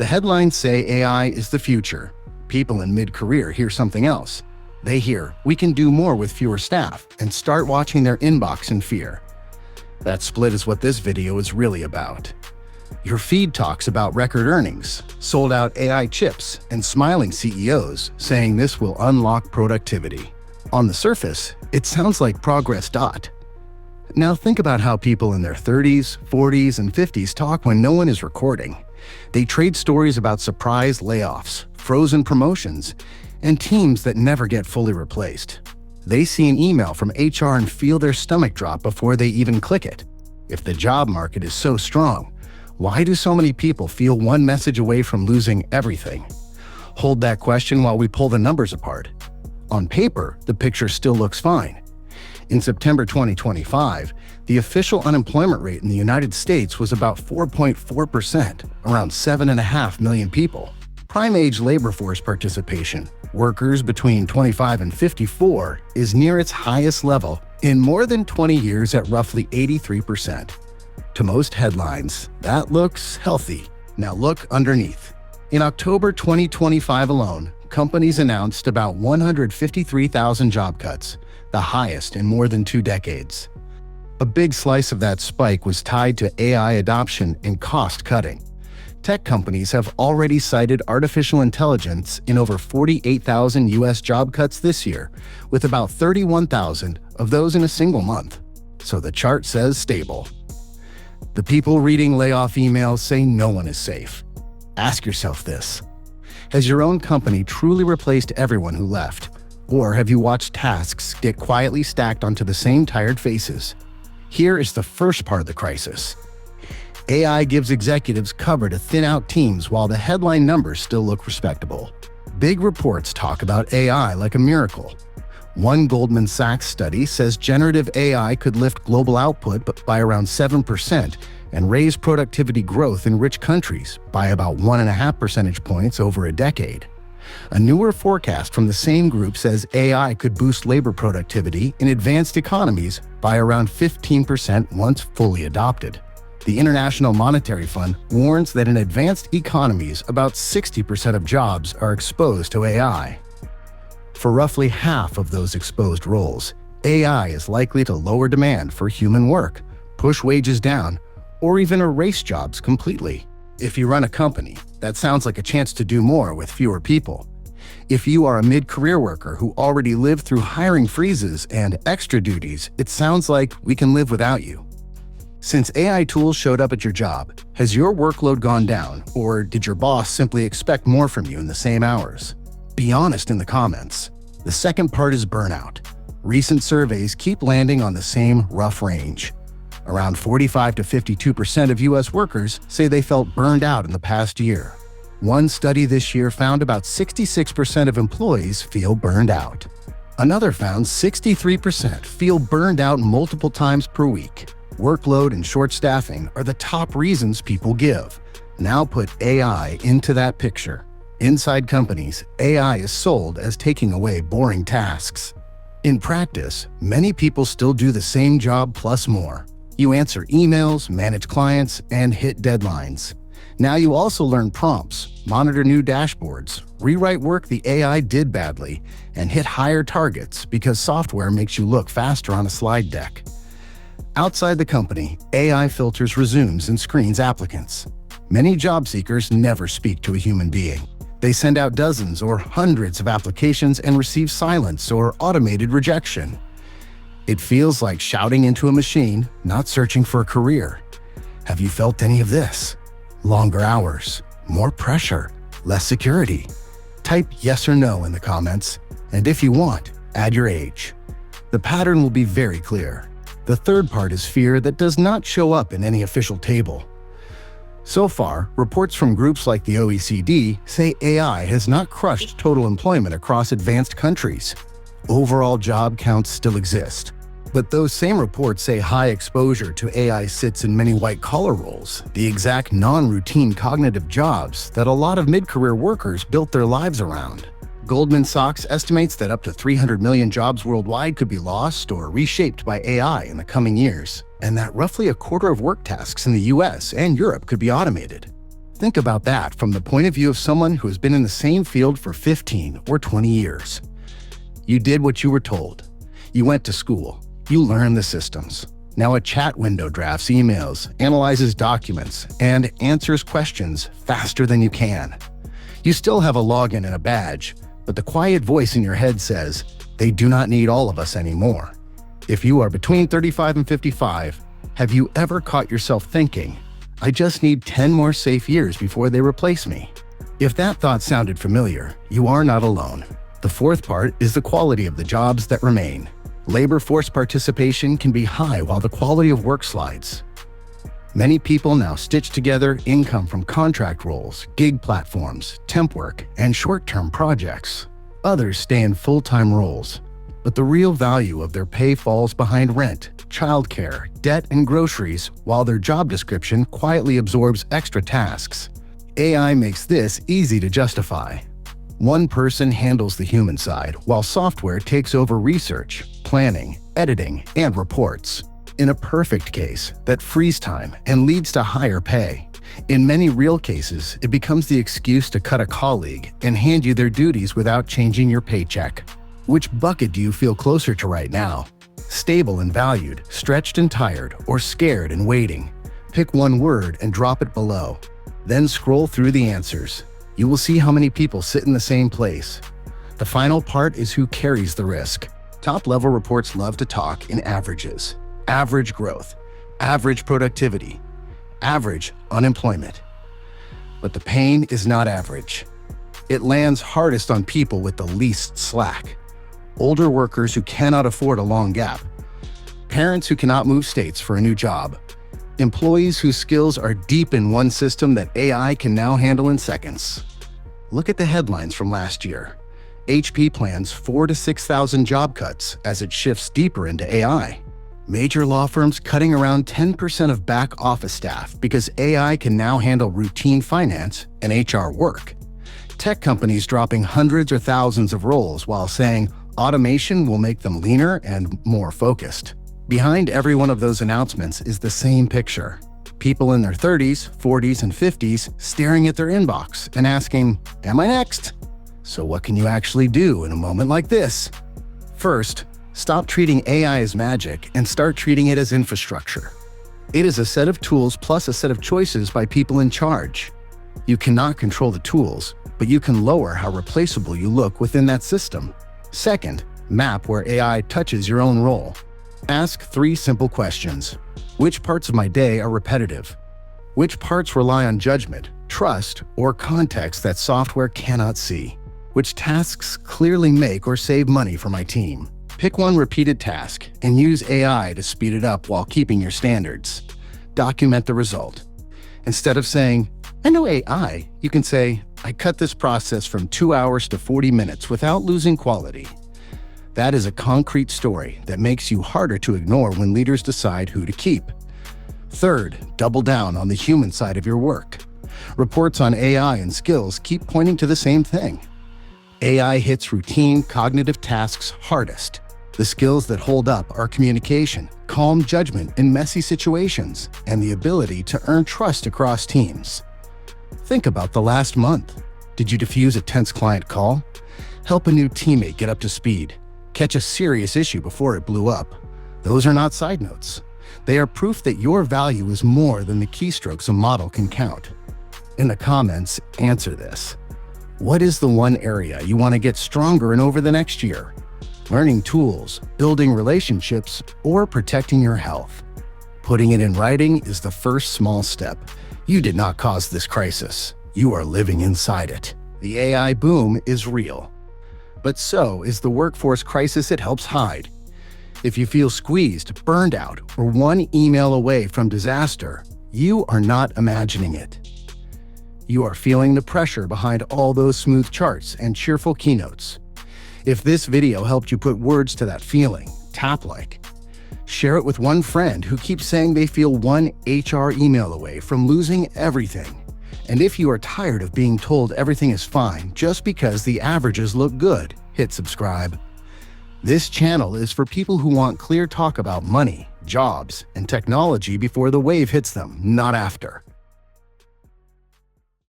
The headlines say AI is the future. People in mid-career hear something else. They hear, we can do more with fewer staff, and start watching their inbox in fear. That split is what this video is really about. Your feed talks about record earnings, sold-out AI chips, and smiling CEOs saying this will unlock productivity. On the surface, it sounds like progress. Now think about how people in their 30s, 40s, and 50s talk when no one is recording. They trade stories about surprise layoffs, frozen promotions, and teams that never get fully replaced. They see an email from HR and feel their stomach drop before they even click it. If the job market is so strong, why do so many people feel one message away from losing everything? Hold that question while we pull the numbers apart. On paper, the picture still looks fine. In September 2025, the official unemployment rate in the United States was about 4.4%, around 7.5 million people. Prime-age labor force participation, workers between 25 and 54, is near its highest level in more than 20 years at roughly 83%. To most headlines, that looks healthy. Now look underneath. In October 2025 alone, companies announced about 153,000 job cuts, the highest in more than 2 decades. A big slice of that spike was tied to AI adoption and cost cutting. Tech companies have already cited artificial intelligence in over 48,000 US job cuts this year, with about 31,000 of those in a single month. So the chart says stable. The people reading layoff emails say no one is safe. Ask yourself this: has your own company truly replaced everyone who left? Or have you watched tasks get quietly stacked onto the same tired faces? Here is the first part of the crisis. AI gives executives cover to thin out teams while the headline numbers still look respectable. Big reports talk about AI like a miracle. One Goldman Sachs study says generative AI could lift global output by around 7% and raise productivity growth in rich countries by about 1.5 percentage points over a decade. A newer forecast from the same group says AI could boost labor productivity in advanced economies by around 15% once fully adopted. The International Monetary Fund warns that in advanced economies, about 60% of jobs are exposed to AI. For roughly half of those exposed roles, AI is likely to lower demand for human work, push wages down, or even erase jobs completely. If you run a company, that sounds like a chance to do more with fewer people. If you are a mid-career worker who already lived through hiring freezes and extra duties, it sounds like we can live without you. Since AI tools showed up at your job, has your workload gone down, or did your boss simply expect more from you in the same hours? Be honest in the comments. The second part is burnout. Recent surveys keep landing on the same rough range. Around 45 to 52% of US workers say they felt burned out in the past year. One study this year found about 66% of employees feel burned out. Another found 63% feel burned out multiple times per week. Workload and short staffing are the top reasons people give. Now put AI into that picture. Inside companies, AI is sold as taking away boring tasks. In practice, many people still do the same job plus more. You answer emails, manage clients, and hit deadlines. Now you also learn prompts, monitor new dashboards, rewrite work the AI did badly, and hit higher targets because software makes you look faster on a slide deck. Outside the company, AI filters resumes and screens applicants. Many job seekers never speak to a human being. They send out dozens or hundreds of applications and receive silence or automated rejection. It feels like shouting into a machine, not searching for a career. Have you felt any of this? Longer hours, more pressure, less security? Type yes or no in the comments, and if you want, add your age. The pattern will be very clear. The third part is fear that does not show up in any official table. So far, reports from groups like the OECD say AI has not crushed total employment across advanced countries. Overall job counts still exist. But those same reports say high exposure to AI sits in many white-collar roles, the exact non-routine cognitive jobs that a lot of mid-career workers built their lives around. Goldman Sachs estimates that up to 300 million jobs worldwide could be lost or reshaped by AI in the coming years, and that roughly a quarter of work tasks in the US and Europe could be automated. Think about that from the point of view of someone who has been in the same field for 15 or 20 years. You did what you were told. You went to school. You learned the systems. Now a chat window drafts emails, analyzes documents, and answers questions faster than you can. You still have a login and a badge, but the quiet voice in your head says, they do not need all of us anymore. If you are between 35 and 55, have you ever caught yourself thinking, I just need 10 more safe years before they replace me? If that thought sounded familiar, you are not alone. The fourth part is the quality of the jobs that remain. Labor force participation can be high while the quality of work slides. Many people now stitch together income from contract roles, gig platforms, temp work, and short-term projects. Others stay in full-time roles, but the real value of their pay falls behind rent, childcare, debt, and groceries, while their job description quietly absorbs extra tasks. AI makes this easy to justify. One person handles the human side, while software takes over research, planning, editing, and reports. In a perfect case, that frees time and leads to higher pay. In many real cases, it becomes the excuse to cut a colleague and hand you their duties without changing your paycheck. Which bucket do you feel closer to right now? Stable and valued, stretched and tired, or scared and waiting? Pick one word and drop it below. Then scroll through the answers. You will see how many people sit in the same place. The final part is who carries the risk. Top-level reports love to talk in averages. Average growth, average productivity, average unemployment. But the pain is not average. It lands hardest on people with the least slack. Older workers who cannot afford a long gap. Parents who cannot move states for a new job. Employees whose skills are deep in one system that AI can now handle in seconds. Look at the headlines from last year. HP plans 4,000 to 6,000 job cuts as it shifts deeper into AI. Major law firms cutting around 10% of back office staff because AI can now handle routine finance and HR work. Tech companies dropping hundreds or thousands of roles while saying automation will make them leaner and more focused. Behind every one of those announcements is the same picture. People in their 30s, 40s, and 50s staring at their inbox and asking, am I next? So what can you actually do in a moment like this? First, stop treating AI as magic and start treating it as infrastructure. It is a set of tools plus a set of choices by people in charge. You cannot control the tools, but you can lower how replaceable you look within that system. Second, map where AI touches your own role. Ask 3 simple questions. Which parts of my day are repetitive? Which parts rely on judgment, trust, or context that software cannot see? Which tasks clearly make or save money for my team? Pick one repeated task and use AI to speed it up while keeping your standards. Document the result. Instead of saying, I know AI, you can say, I cut this process from 2 hours to 40 minutes without losing quality. That is a concrete story that makes you harder to ignore when leaders decide who to keep. Third, double down on the human side of your work. Reports on AI and skills keep pointing to the same thing. AI hits routine cognitive tasks hardest. The skills that hold up are communication, calm judgment in messy situations, and the ability to earn trust across teams. Think about the last month. Did you diffuse a tense client call? Help a new teammate get up to speed? Catch a serious issue before it blew up? Those are not side notes. They are proof that your value is more than the keystrokes a model can count. In the comments, answer this. What is the one area you want to get stronger in over the next year? Learning tools, building relationships, or protecting your health? Putting it in writing is the first small step. You did not cause this crisis. You are living inside it. The AI boom is real. But so is the workforce crisis it helps hide. If you feel squeezed, burned out, or one email away from disaster, you are not imagining it. You are feeling the pressure behind all those smooth charts and cheerful keynotes. If this video helped you put words to that feeling, tap like. Share it with one friend who keeps saying they feel one HR email away from losing everything. And if you are tired of being told everything is fine just because the averages look good, hit subscribe. This channel is for people who want clear talk about money, jobs, and technology before the wave hits them, not after.